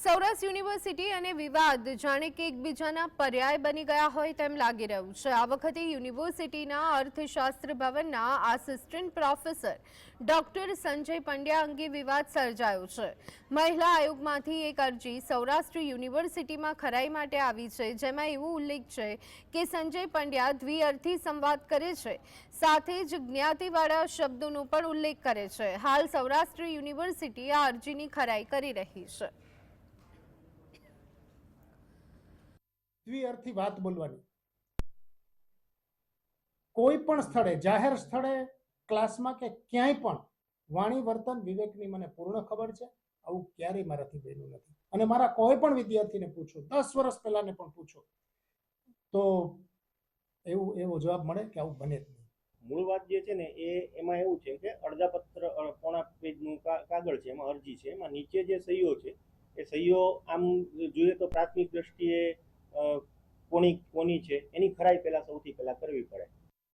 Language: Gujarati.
સૌરાષ્ટ્ર યુનિવર્સિટી અને વિવાદ જાણે કે એકબીજાના પર્યાય બની ગયા હોય તેમ લાગી રહ્યું છે। આ વખતે યુનિવર્સિટીના અર્થશાસ્ત્ર ભવનના assistant professor doctor Sanjay Pandya અંગે વિવાદ સર્જાયો છે। મહિલા આયોગમાંથી એક અરજી સૌરાષ્ટ્ર યુનિવર્સિટીમાં ખરાઈ માટે આવી છે, જેમાં એવું ઉલ્લેખ છે કે સંજય પંડ્યા દ્વિઅર્થી સંવાદ કરે છે, સાથે જ જ્ઞાતિવાળા શબ્દોનો પણ ઉલ્લેખ કરે છે। હાલ સૌરાષ્ટ્ર યુનિવર્સિટી આ અરજીની ખરાઈ કરી રહી છે। દ્વિઅર્થી વાત બોલવાની કોઈ પણ સ્થળે, જાહેર સ્થળે, ક્લાસમાં કે ક્યાંય પણ વાણી વર્તન વિવેકની મને પૂર્ણ ખબર છે। આવું ક્યારેય મારાથી બન્યું નથી અને મારા કોઈ પણ વિદ્યાર્થીને પૂછો, 10 વર્ષ પહેલાને પણ પૂછો તો એવો જવાબ મળે કે આવું બને જ નહીં। મૂળ વાત જે છે ને એમાં એવું છે કે અડધા પત્ર પોણા પેજનું કાગળ છે, એમાં અરજી છે, એમાં નીચે જે સહીઓ છે એ સહીઓ આમ જોઈએ તો પ્રાથમિક દ્રષ્ટિએ કોની છે એની ખરાઈ પહેલા સૌથી પહેલા કરવી પડે।